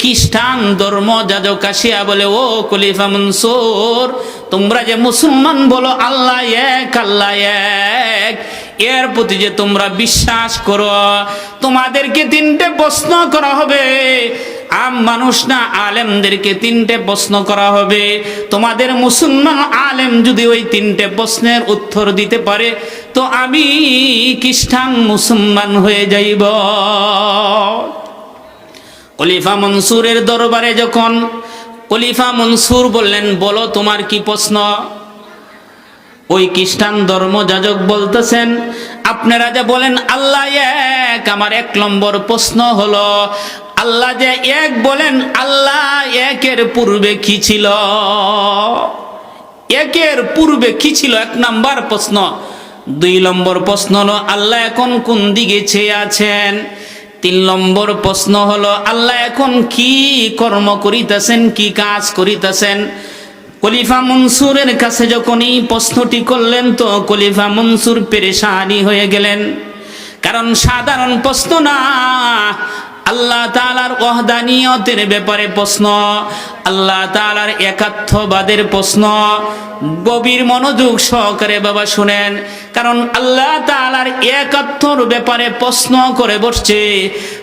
খ্রিস্টান ধর্ম যাজক আসিয়া বলে, ও খলিফা মনসুর, তোমরা যে মুসলমান বলো আল্লাহ এক, আল্লাহ এক, এর প্রতি যে তোমরা বিশ্বাস করো, তোমাদেরকে তিনটে প্রশ্ন করা হবে। আম মানুষ না, আলেমদেরকে তিনটে প্রশ্ন করা হবে। তোমাদের মুসলমান আলেম যদি ওই তিনটে প্রশ্নের উত্তর দিতে পারে, তো আমি খ্রিস্টান মুসলমান হয়ে যাইব। খলিফা মনসুরের দরবারে যখন খলিফা মনসুর বললেন, বলো তোমার কি প্রশ্ন? ওই খ্রিস্টান ধর্মযাজক বলতেছেন, আপনারা যে বলেন আল্লাহ এক, আমার এক নম্বর প্রশ্ন হলো, আল্লাহ যে এক বলেন, আল্লাহ একের পূর্বে কি ছিল? একের পূর্বে কি ছিল? এক নম্বর প্রশ্ন। দুই নম্বর প্রশ্ন হলো, আল্লাহ এখন কোন দিকে চেয়ে আছেন? তিন নম্বর প্রশ্ন হলো, আল্লাহ এখন কি কর্ম করিতেছেন, কি কাজ করিতেছেন? খলিফা মনসুরের কাছে যখন এই প্রশ্নটি করলেন, তো খলিফা মনসুর পেরেশানি হয়ে গেলেন। কারণ সাধারণ প্রশ্ন না, আল্লাহ তাআলার ওয়াহদানিয়তের ব্যাপারে প্রশ্ন, আল্লাহ তাআলার একাত্মবাদের প্রশ্ন। গভীর মনোযোগ সহকারে বাবা শুনেন, কারণ আল্লাহ তাআলার একাত্মর ব্যাপারে প্রশ্ন করে বসছে।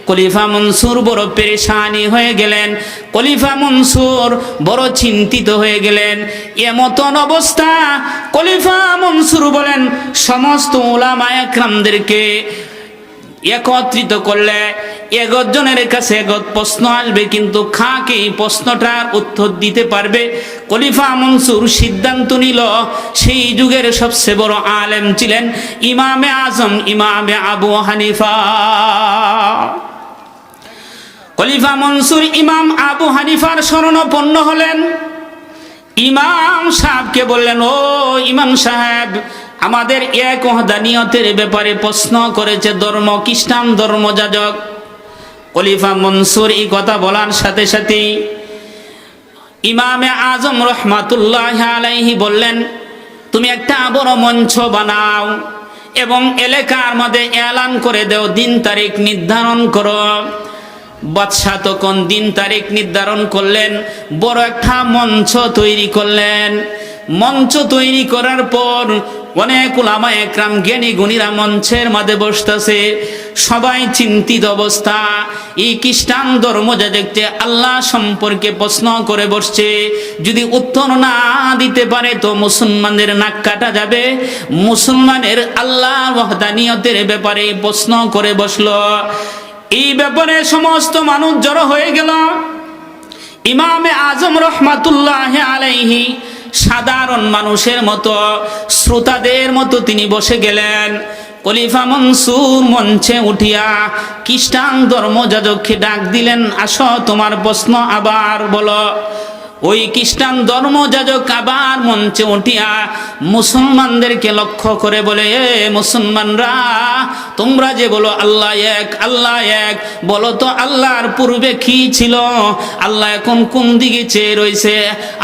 খলিফা মনসুর বড় পেরেশানি হয়ে গেলেন, খলিফা মনসুর বড় চিন্তিত হয়ে গেলেন। এমতন অবস্থা খলিফা মনসুর বলেন, সমস্ত উলামায়ে কেরামদেরকে একত্রিত করলে 11 জনের কাছে 11 প্রশ্ন আসবে, কিন্তু খাকে এই প্রশ্নটার উত্তর দিতে পারবে। খলিফা মনসুর সিদ্ধান্ত নিল, সেই যুগের সবচেয়ে বড় আলেম ছিলেন ইমামে আজম ইমামে আবু হানিফা। খলিফা মনসুর ইমাম আবু হানিফার শরণাপন্ন হলেন। ইমাম সাহেবকে বললেন, ও ইমাম সাহেব, আমাদের এক ওয়াহদানিয়তের ব্যাপারে প্রশ্ন করেছে ধর্ম খ্রিস্টান ধর্মযাজক। খলিফা মনসুর এই কথা বলার সাথে সাথে ইমামে আজম রহমাতুল্লাহ আলাইহি বললেন, তুমি একটা বড় মঞ্চ বানাও এবং এলাকার মধ্যে এলান করে দাও, দিন তারিখ নির্ধারণ করো। বাদশাহ তখন দিন তারিখ নির্ধারণ করলেন, বড় একটা মঞ্চ তৈরি করলেন। মঞ্চ তৈরি করার পর অনেক উলামায়ে কেরাম জ্ঞানী গুণীরা মঞ্চের মধ্যে বসতেছে। সবাই চিন্তিত অবস্থা। এই খ্রিস্টান ধর্মযাজককে আল্লাহ সম্পর্কে প্রশ্ন করে বসছে, যদি উত্তর না দিতে পারে তো মুসলমানদের নাক কাটা যাবে। মুসলমানের আল্লাহ ওয়াহদানিয়তের ব্যাপারে প্রশ্ন করে বসলো। এই ব্যাপারে সমস্ত মানুষ জড়ো হয়ে গেল। ইমামে আজম রহমাতুল্লাহ আলাইহি সাধারণ মানুষের মতো, শ্রোতাদের মতো তিনি বসে গেলেন। খলিফা মনসুর মঞ্চে উঠিয়া খ্রিস্টান ধর্মযাজককে ডাক দিলেন, আসো তোমার প্রশ্ন আবার বলো। ওই খ্রিস্টান ধর্মযাজক আবার মঞ্চে উঠিয়া মুসলমানদেরকে লক্ষ্য করে বলে, এ মুসলমানরা, তোমরা যে বলো আল্লাহ এক, আল্লাহ এক, বলো তো আল্লাহর পূর্বে কি ছিল? আল্লাহ এখন কোন দিকে চেয়ে রয়েছে?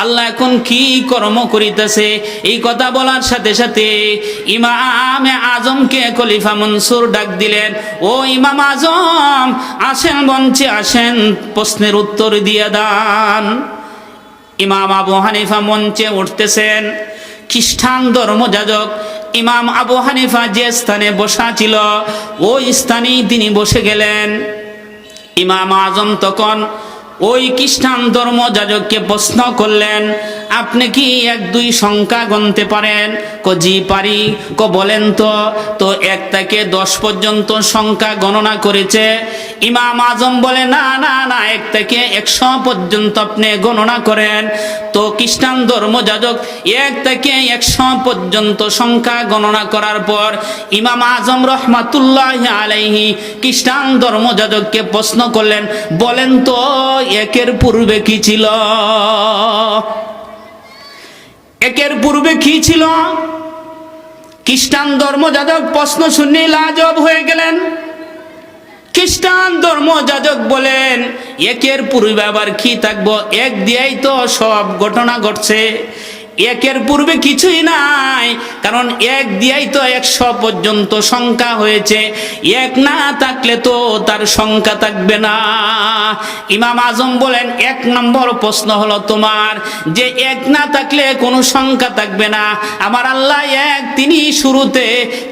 আল্লাহ এখন কি কর্ম করিতেছে? এই কথা বলার সাথে সাথে ইমামে আজমকে খলিফা মনসুর ডাক দিলেন, ও ইমাম আজম, আসেন মঞ্চে আসেন, প্রশ্নের উত্তর দিয়ে দান। ইমাম আবু হানিফা মঞ্চে উঠতেছেন। খ্রিস্টান ধর্মযাজক ইমাম আবু হানিফা যে স্থানে বসা ছিল, ওই স্থানেই তিনি বসে গেলেন। ইমাম আজম তখন ওই খ্রিস্টান ধর্মযাজককে প্রশ্ন করলেন, আপনি কি 1-2 সংখ্যা গণতে পারেন? জি পারি। বলেন তো। তো 1 থেকে 10 পর্যন্ত সংখ্যা গণনা করেছে। ইমাম আজম বলে, না না না, 1 থেকে 100 পর্যন্ত আপনি গণনা করেন। তো খ্রিস্টান ধর্মযাজক 1 থেকে 100 পর্যন্ত সংখ্যা গণনা করার পর ইমাম আজম রহমাতুল্লাহ আলাইহি খ্রিস্টান ধর্মযাজককে প্রশ্ন করলেন, বলেন তো একের পূর্বে কি ছিল? একের পূর্বে কি ছিল? খ্রিস্টান ধর্মযাজক প্রশ্ন শুনে লাজবাব হয়ে গেলেন। খ্রিস্টান ধর্মযাজক বলেন, একের পূর্বে আবার কি থাকবো? এক দিয়েই তো সব ঘটনা ঘটছে। একের পূর্বে কিছুই নাই, কারণ এক দিয়াই তো 100 পর্যন্ত সংখ্যা হয়েছে। এক না থাকলে তো তার সংখ্যা থাকবে না। ইমাম আজম বলেন 1 নম্বর প্রশ্ন হলো তোমার, যে এক না থাকলে কোনো সংখ্যা থাকবে না। আমার আল্লাহ এক, তিনি শুরুতে,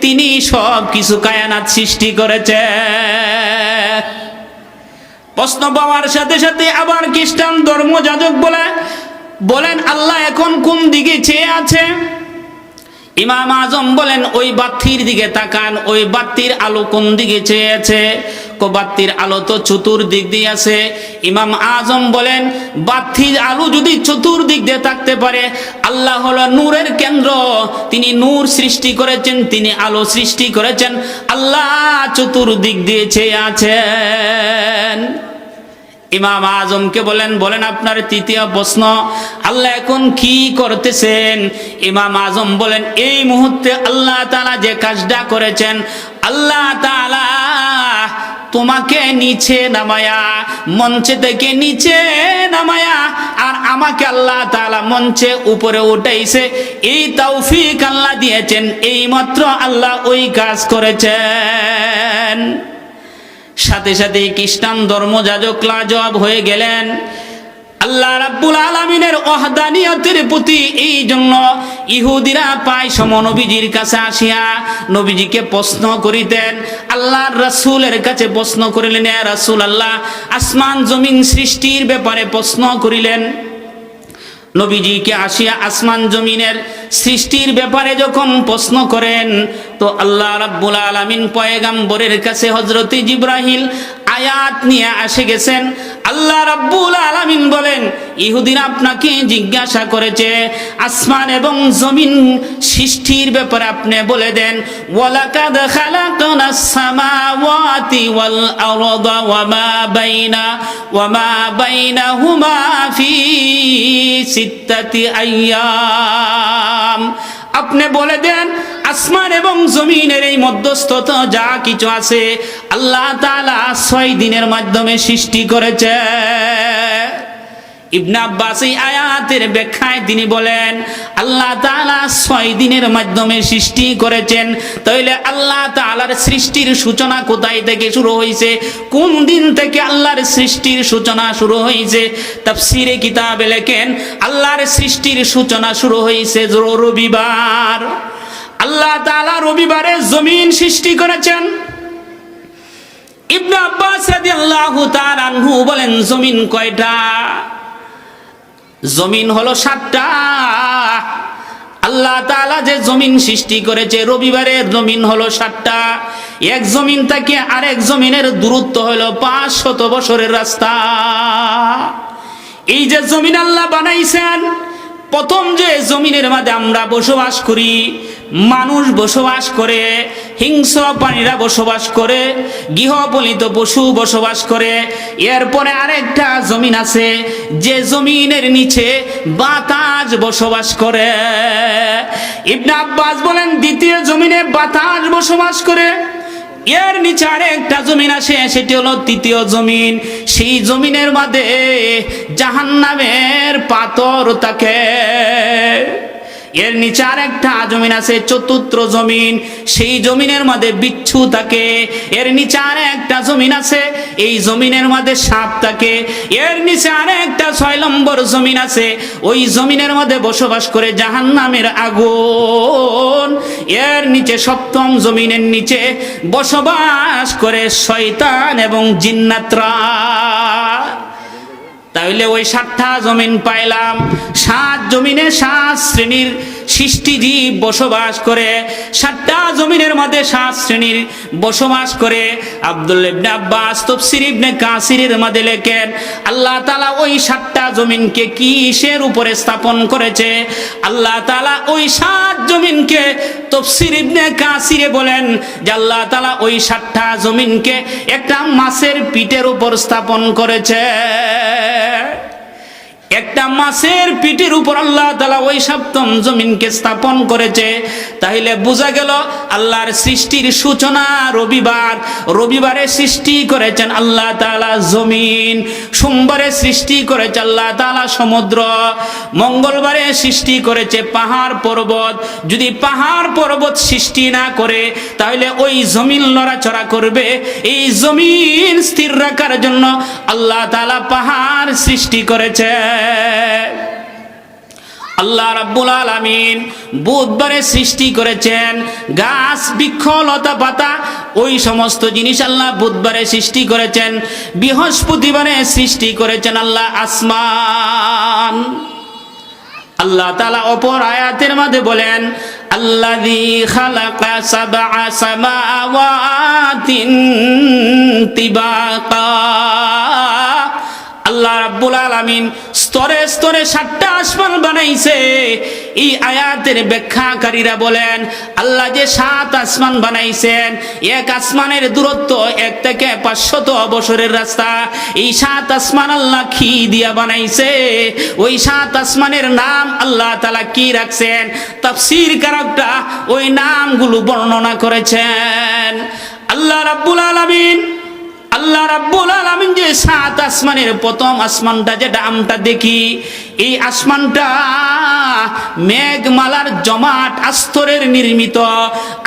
তিনি সব কিছু কায়নাত সৃষ্টি করেছে। প্রশ্ন পাওয়ার সাথে সাথে আবার খ্রিস্টান ধর্মযাজক বলেন আল্লাহ এখন কোন দিকে চেয়ে আছে? ইমাম আজম বলেন ওই বাতির দিকে তাকান, ওই বাতির আলো কোন দিকে চেয়ে আছে? বাতির আলো তো চতুর্দিক দিয়ে আছে। ইমাম আজম বলেন বাতির আলো যদি চতুর্দিক দিয়ে থাকতে পারে, আল্লাহ হলো নূরের কেন্দ্র, তিনি নূর সৃষ্টি করেছেন, তিনি আলো সৃষ্টি করেছেন, আল্লাহ চতুর্দিক দিয়ে চেয়ে আছেন। ইমাম আজমকে বলেন আপনার তৃতীয় প্রশ্ন, আল্লাহ এখন কি করতেছেন? ইমাম আজম বলেন এই মুহূর্তে আল্লাহ তাআলা যে কাজটা করেছেন, আল্লাহ তাআলা তোমাকে নিচে নামায়া, মঞ্চে থেকে নিচে নামায়া, আর আমাকে আল্লাহ তাআলা মঞ্চে উপরে উঠাইছে। এই তৌফিক আল্লাহ দিয়েছেন, এই মাত্র আল্লাহ ওই কাজ করেছেন। সাথে সাথে খ্রিস্টান ধর্মযাজক লাজবাব হয়ে গেলেন। আল্লাহ রাব্বুল আলামিনের ওয়াহদানিয়তের প্রতি এই জন্য ইহুদিরা প্রায় সময় নবীজির কাছে আসিয়া নবীজিকে প্রশ্ন করিতেন। আল্লাহর রাসূলের কাছে প্রশ্ন করিলেন, ইয়া রাসূলুল্লাহ, আসমান জমিন সৃষ্টির ব্যাপারে প্রশ্ন করিলেন। নবীজিকে আসিয়া আসমান জমিনের সৃষ্টির ব্যাপারে যখন প্রশ্ন করেন, তো আল্লাহ রাব্বুল আলামিন পয়গম্বরের কাছে হযরত জিবরাইল আয়াত নিয়ে এসে গেছেন। আল্লাহ রাব্বুল আলামিন বলেন ইহুদিরা আপনাকে জিজ্ঞাসা করেছে আসমান এবং জমিন সৃষ্টির ব্যাপারে, আপনি বলে দেন ওয়ালাকাদ খালাকনাস সামাওয়াতি ওয়াল আরদা ওয়ামা বাইনাহুমা ফি সিত্তাতি আইয়াম। আপনি বলে দেন আসমান এবং জমিনের এই মধ্যস্থতা যা কিছু আছে আল্লাহ তাআলা 6 দিনের মাধ্যমে সৃষ্টি করেছে। ইবনে আব্বাস এই আয়াতের ব্যাখ্যায় তিনি বলেন আল্লাহ তাআলা 6 দিনের মাধ্যমে সৃষ্টি করেছেন। তাহলে আল্লাহ তাআলার সৃষ্টির সূচনা কোথায় থেকে শুরু হয়েছে? কোন দিন থেকে আল্লাহর সৃষ্টির সূচনা শুরু হয়েছে? তাফসীরে কিতাবে লেখেন আল্লাহর সৃষ্টির সূচনা শুরু হয়েছে রবিবার। আল্লাহ তাআলা রবিবারে জমিন সৃষ্টি করেছেন। ইবনে আব্বাস রাদিয়াল্লাহু তাআলা আনহু বলেন জমিন কয়টা? জমিন হলো 7টা। আল্লাহ তাআলা যে জমিন সৃষ্টি করেছে রবিবারের জমিন হলো 7টা। এক জমিন থেকে আরেক জমিনের দূরত্ব হলো 500 বছরের রাস্তা। এই যে জমিন আল্লাহ বানাইছেন, প্রথম যে জমিনের মধ্যে আমরা বসবাস করি, মানুষ বসবাস করে, হিংস্র প্রাণীরা বসবাস করে, গৃহপালিত পশু বসবাস করে। এরপরে আরেকটা জমিন আছে যে জমিনের নিচে বাতাস বসবাস করে। ইবনে আব্বাস বলেন দ্বিতীয় জমিনে বাতাস বসবাস করে। এর নিচে আরেকটা জমিন আসে, সেটি হলো তৃতীয় জমিন। সেই জমিনের মধ্যে জাহান্নামের পাথর থাকে। এর নিচে আরেকটা জমিন আছে চতুর্থ জমিন, সেই জমিনের মধ্যে বিচ্ছু থাকে। এর নিচে আরেকটা জমিন আছে, এই জমিনের মধ্যে সাপ থাকে। এর নিচে আরেকটা 6 নম্বর জমিন আছে, ওই জমিনের মধ্যে বসবাস করে জাহান্নামের আগুন। এর নিচে 7ম জমিনের নিচে বসবাস করে শয়তান এবং জিন্নাতরা। তাহলে ওই 7টা জমিন পাইলাম। 7 জমিনে 7 শ্রেণীর সৃষ্টিজীব বসবাস করে। 7টা জমিনের মধ্যে 7 শ্রেণীর বসবাস করে। আব্দুল্লাহ ইবনে আব্বাস তাফসীর ইবনে কাসিরের মধ্যে লেখেন আল্লাহ তাআলা ওই 7টা জমিনকে কিসের উপরে স্থাপন করেছে? আল্লাহ তাআলা ওই 7 জমিনকে তাফসীর ইবনে কাসিরে বলেন যে আল্লাহ তাআলা ওই 7টা জমিনকে একটা মাছের পিঠের উপর স্থাপন করেছে। একটা মাছের পিঠের উপর আল্লাহ তাআলা ওই সপ্তম জমিনকে স্থাপন করেছে, তাহলে বোঝা গেল আল্লাহর সৃষ্টির সূচনা রবিবার। রবিবারে সৃষ্টি করেছেন আল্লাহ তাআলা জমিন, সোমবারে সৃষ্টি করেছে আল্লাহ তাআলা সমুদ্র, মঙ্গলবারে সৃষ্টি করেছে পাহাড় পর্বত। যদি পাহাড় পর্বত সৃষ্টি না করে তাহলে ওই জমিন নড়াচড়া করবে। এই জমিন স্থির রাখার জন্য আল্লাহ তাআলা পাহাড় সৃষ্টি করেছে। আল্লাহ রাব্বুল আলামিন বুধবারে সৃষ্টি করেছেন গাছ বৃক্ষ লতা পাতা, ওই সমস্ত জিনিস আল্লাহ বুধবারে সৃষ্টি করেছেন। বৃহস্পতিবারে সৃষ্টি করেছেন আল্লাহ আসমান। আল্লাহ তাআলা অপর আয়াতের মধ্যে বলেন, আল্লাযী খালাকা সাবআ সামাওয়াতিন তিবাকা। আল্লাহ রাব্বুল আলামিন স্তরে স্তরে 7টা আসমান বানাইছে। এই আয়াতের ব্যাখ্যাকারীরা বলেন, আল্লাহ যে 7 আসমান বানাইছেন, এক আসমানের দূরত্ব 1 থেকে 500 বছরের রাস্তা। এই 7 আসমান আল্লাহ কি দিয়া বানাইছে? ওই 7 আসমানের নাম আল্লাহ তাআলা কি রাখছেন? তাফসীর কারকরা ওই নামগুলো বর্ণনা করেছেন। আল্লাহ রাব্বুল আলামিন যে 7 আসমানের প্রথম আসমানটা যেটা আমরা দেখি, এই আসমানটা মেঘমালার জমাট আস্তরের নির্মিত।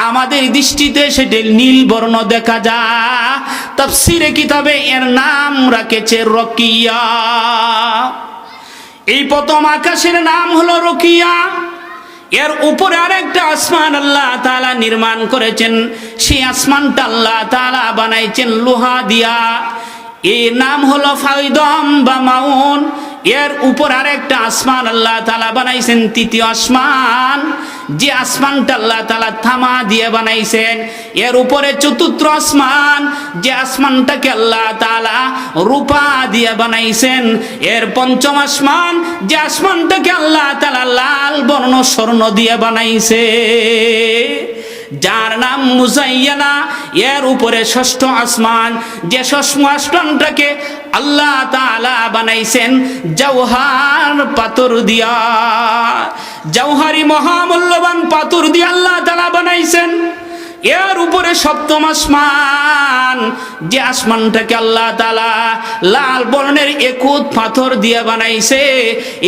আমাদের দৃষ্টিতে সেটা নীল বর্ণ দেখা যায়। তাফসীরে কিতাবে এর নাম রাখেছে রকিয়া। এই প্রথম আকাশের নাম হলো রকিয়া। এর উপরে আরেকটা আসমান আল্লাহ তাআলা নির্মাণ করেছেন। সেই আসমানটা আল্লাহ তাআলা বানাইছেন লোহা দিয়া। এর নাম হলো ফাইদম বা মাউন। এর উপর আরেকটা আসমান আল্লাহ তাআলা বানাইছেন, তৃতীয় আসমান, যে আসমানটা আল্লাহ তাআলা তামা দিয়ে বানাইছেন। এর উপরে চতুর্থ আসমান, যে আসমানটাকে আল্লাহ তাআলা রূপা দিয়ে বানাইছেন। এর পঞ্চম আসমান, যে আসমানটাকে আল্লাহ তাআলা লাল বর্ণ স্বর্ণ দিয়ে বানাইছে, যার নাম মুজাইয়ানা। এর উপরে ষষ্ঠ আসমান, যে ষষ্ঠ আসমানটাকে আল্লাহ তাআলা বানাইছেন জওহার পাথর দিয়া। জওহারি মহামূল্যবান পাথর দিয়ে আল্লাহ তাআলা বানাইছেন। এর উপরে সপ্তম আসমান, যে আসমানটাকে আল্লাহ তাআলা লাল বর্ণের একুত পাথর দিয়ে বানাইছে।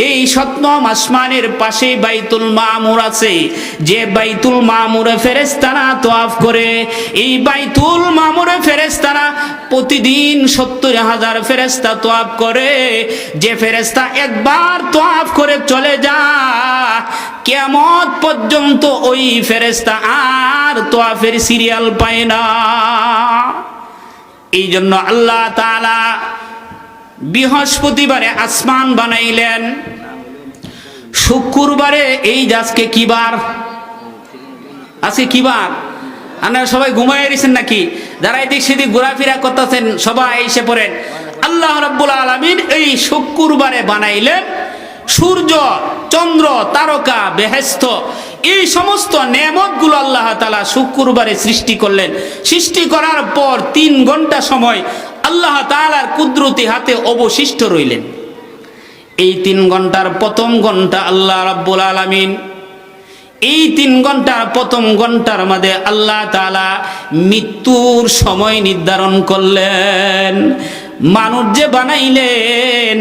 এই সপ্তম আসমানের পাশে বাইতুল মামুর আছে, যে বাইতুল মামুরে ফেরেশতারা তওয়াফ করে। এই বাইতুল মামুরে ফেরেশতারা প্রতিদিন 70,000 ফেরেশতা তওয়াফ করে। যে ফেরেশতা একবার তওয়াফ করে চলে যায়, কিয়ামত পর্যন্ত ওই ফেরেশতা আর তওয়াফের সিরিয়াল পায় না। এই জন্য আল্লাহ তাআলা বৃহস্পতিবারে আসমান বানাইলেন। শুক্রবারে এই আজকে কি বার? আজকে কি বার? আপনারা সবাই ঘুমায় গেছেন নাকি? যারা এদিক সেদিক ঘোরাফেরা করতেছেন সবাই এসে পড়েন। আল্লাহ রাব্বুল আলামিন এই শুক্রবারে বানাইলেন সূর্য, চন্দ্র, তারকা, বেহেশত, এই সমস্ত নেয়ামতগুলো আল্লাহ তাআলা শুক্রবারে সৃষ্টি করলেন। সৃষ্টি করার পর 3 ঘন্টা সময় আল্লাহ তাআলার কুদরতি হাতে অবশিষ্ট রইলেন। এই 3 ঘন্টার প্রথম ঘন্টা আল্লাহ রাব্বুল আলামিন, এই 3 ঘন্টার প্রথম ঘন্টার মধ্যে আল্লাহ তাআলা মৃত্যুর সময় নির্ধারণ করলেন। মানুষ যে বানাইলেন,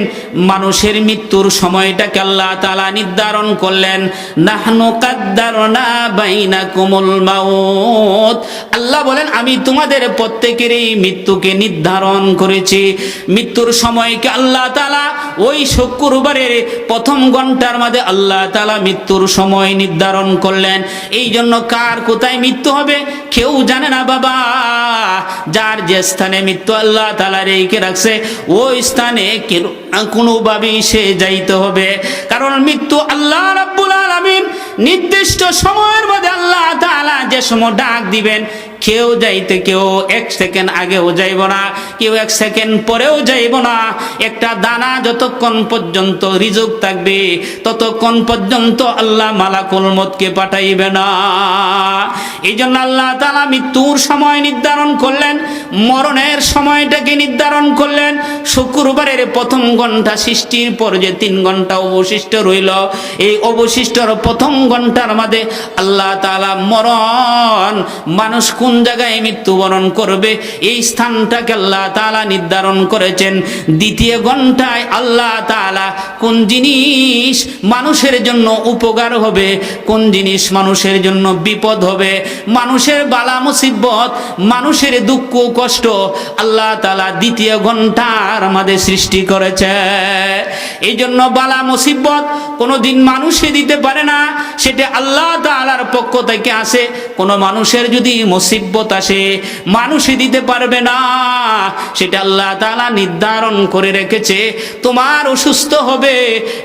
মানুষের মৃত্যুর সময়টাকে আল্লাহ তাআলা নির্ধারণ করলেন। নাহনু কাদ্দারনা বাইনাকুমুল মাউত। আল্লাহ বলেন, আমি তোমাদের প্রত্যেকেরই মৃত্যুকে নির্ধারণ করেছি। মৃত্যুর সময়কে আল্লাহ তাআলা ওই শুক্রবারের প্রথম ঘন্টার মধ্যে আল্লাহ তাআলা মৃত্যুর সময় নির্ধারণ করলেন। এই জন্য কার কোথায় মৃত্যু হবে কেউ জানে না বাবা। যার যে স্থানে মৃত্যু আল্লাহ তাআলা রেখে রাখছে, ওই স্থানে কোনোভাবেই সে যাইতে হবে। কারণ মৃত্যু আল্লাহ রাব্বুল আলামিন নির্দিষ্ট সময়ের মধ্যে আল্লাহ তাআলা যে সময় ডাক দিবেন, কেউ যাইতে কেউ 1 সেকেন্ড আগেও যাইব না, কেউ 1 সেকেন্ড পরেও যাইব না। একটা দানা যতক্ষণ পর্যন্ত রিজক থাকবে ততক্ষণ পর্যন্ত আল্লাহ মালাকুল মউতকে পাঠাইবে না। এই জন্য আল্লাহ তাআলা মৃত্যুর সময় নির্ধারণ করলেন, মরণের সময়টাকে নির্ধারণ করলেন। শুক্রবারের প্রথম ঘন্টা সৃষ্টির পর যে 3 ঘন্টা অবশিষ্ট রইল, এই অবশিষ্টর প্রথম ঘন্টার মধ্যে আল্লাহ তাআলা মরণ, মানুষ কোন জায়গায় মৃত্যুবরণ করবে এই স্থানটাকে আল্লাহ তাআলা নির্ধারণ করেছেন। দ্বিতীয় ঘন্টায় আল্লাহ তাআলা কোন জিনিস মানুষের জন্য উপকার হবে, কোন জিনিস মানুষের জন্য বিপদ হবে, মানুষের বালা মুসিবত, মানুষের দুঃখ কষ্ট আল্লাহ তাআলা দ্বিতীয় ঘন্টার মধ্যে সৃষ্টি করেছে। এই জন্য বালা মুসিবত কোনোদিন মানুষে দিতে পারে না, সেটা আল্লাহ তাআলার পক্ষ থেকে আসে। কোনো মানুষের যদি মুসিবত আসে মানুষে দিতে পারবে না, সেটা আল্লাহ তাআলা নির্ধারণ করে রেখেছে। তোমার অসুস্থ হবে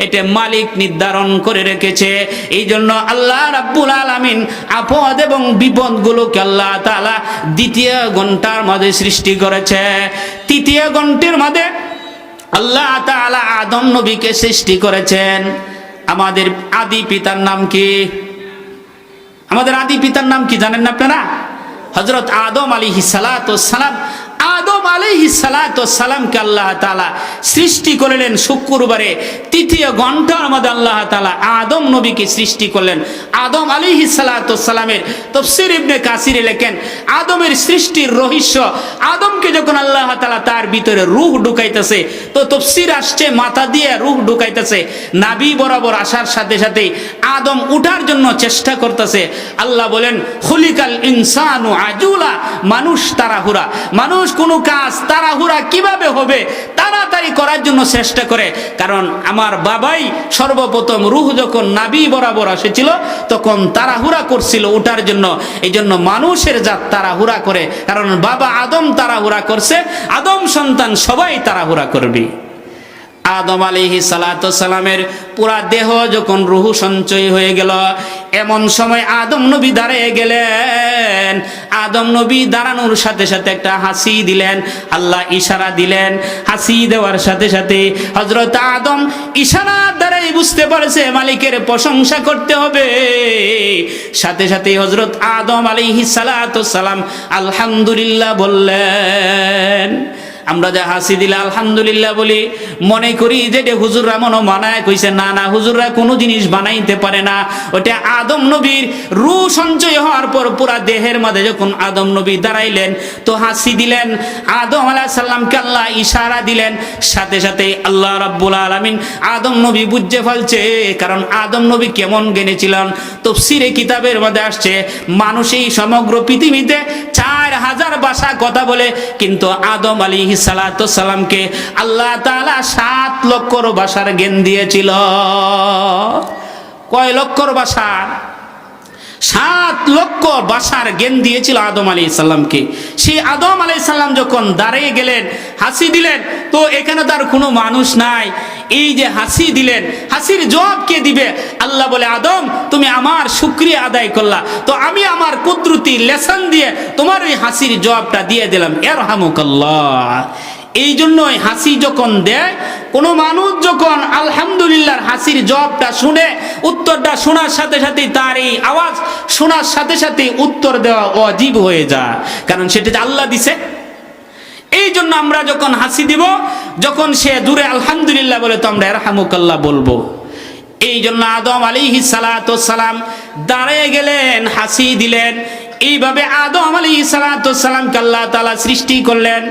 এটা মালিক নির্ধারণ করে রেখেছে। এই জন্য আল্লাহ রাব্বুল আলামিন আপদ এবং বিপদগুলোকে আল্লাহ তাআলা দ্বিতীয় ঘন্টার মধ্যে সৃষ্টি করেছে। তৃতীয় ঘন্টার মধ্যে আল্লাহ তাআলা আদম নবীকে সৃষ্টি করেছেন। আমাদের আদি পিতার নাম কি? আমাদের আদি পিতার নাম কি জানেন না আপনারা? হযরত আদম আলাইহিস সালাতু ওয়াস সালাম। আদম আলাইহিস সালাতু ওয়াস সালামকে আল্লাহ তাআলা সৃষ্টি করলেন শুক্রবারে তৃতীয় ঘন্টার মধ্যে আল্লাহ তাআলা আদম নবীকে সৃষ্টি করলেন। আদম আলাইহিস সালাতু ওয়াস সালামের তাফসীর ইবনে কাসিরে লেখেন, আদমের সৃষ্টির রহস্য, আদমকে যখন আল্লাহ তাআলা তার ভিতরে রূহ ঢুকাইতেছে, তো তাফসীর আসছে মাথা দিয়ে রূহ ঢুকাইতেছে, নাভি বরাবর আসার সাথে সাথে আদম উঠার জন্য চেষ্টা করতেছে। আল্লাহ বলেন, খুলিকাল ইনসানু আজুলা, মানুষ তাড়াহুড়া, মানুষ কোনো কাজ তাড়াহুড়া কিভাবে হবে তাড়াতাড়ি করার জন্য চেষ্টা করে। কারণ আমার বাবাই সর্বপ্রথম রূহ যখন নাভি বরাবর এসেছিল তখন তাড়াহুড়া করছিল উঠার জন্য। এই জন্য মানুষের জাত তাড়াহুড়া করে, কারণ বাবা আদম তাড়াহুড়া করছে, আদম সন্তান সবাই তাড়াহুড়া করবে। আদম আলাইহিস সালাতু ওয়াস সালামের পুরা দেহ যখন রূহ সঞ্চয় হয়ে গেল, এমন সময় আদম নবী দাঁড়িয়ে গেলেন। আদম নবী দাঁড়ানোর সাথে সাথে একটা হাসি দিলেন, আল্লাহ ইশারা দিলেন। হাসি দেওয়ার সাথে সাথে হযরত আদম ইশারার দ্বারাই বুঝতে পারছে মালিকের প্রশংসা করতে হবে। সাথে সাথে হযরত আদম আলাইহিস সালাতু ওয়াস সালাম আলহামদুলিল্লাহ বললেন। আমরা যা হাসি দিলে আলহামদুলিল্লাহ বলি, মনে করি যে হুজুররা মনে মানায় কইছে। না না, হুজুররা কোনো জিনিস বানাইতে পারে না। ওটা আদম নবীর রূহ সঞ্চয় হওয়ার পর পুরা দেহের মধ্যে যখন আদম নবী দাঁড়াইলেন তো হাসি দিলেন, আদম আলাইহিস সালামকে আল্লাহ ইশারা দিলেন। সাথে সাথে আল্লাহ রাব্বুল আলামিন আদম নবী বুঝে ফেলছে। কারণ আদম নবী কেমন জ্ঞানী ছিলেন, তাফসীরে কিতাবের মধ্যে আসছে মানুষ এই সমগ্র পৃথিবীতে 4000 ভাষা কথা বলে, কিন্তু আদম আলাইহিস সালাতু ওয়াস সালামকে আল্লাহ তাআলা 7 লক্ষর ভাষার জ্ঞান দিয়েছিল। কয় লক্ষর ভাষা? 7 লক্ষ ভাষার জ্ঞান দিয়েছিল আদম আলাইহিস সালামকে। সেই আদম আলাইহিস সালাম যখন দাঁড়িয়ে গেলেন, হাসি দিলেন, তো এখানে তার কোনো মানুষ নাই। এই যে হাসি দিলেন, হাসির জবাব কে দিবে? আল্লাহ বলে, আদম তুমি আমার শুকরিয়া আদায় করলা, তো আমি আমার কুদরতি লেসান দিয়ে তোমার ওই হাসির জবাবটা দিয়ে দিলাম, ইরহামুকাল্লাহ। এই জন্যই হাসি যখন দেয়, কোনো মানুষ যখন আলহামদুলিল্লাহর হাসির জবাবটা শুনে, উত্তরটা শোনার সাথে সাথে তার এই আওয়াজ শোনার সাথে সাথে উত্তর দেওয়া ওয়াজিব হয়ে যায়, কারণ সেটা আল্লাহ দিছে। এই জন্য আমরা যখন হাসি দিব, যখন সে দূরে আলহামদুলিল্লাহ বলে, তো আমরা ইরহামুকাল্লাহ বলবো। এই জন্য আদম আলাইহিস সালাতু ওয়াস সালাম দাঁড়িয়ে গেলেন, হাসি দিলেন। এইভাবে আদম আলাইহিস সালাতু ওয়াস সালামকে আল্লাহ তাআলা সৃষ্টি করলেন।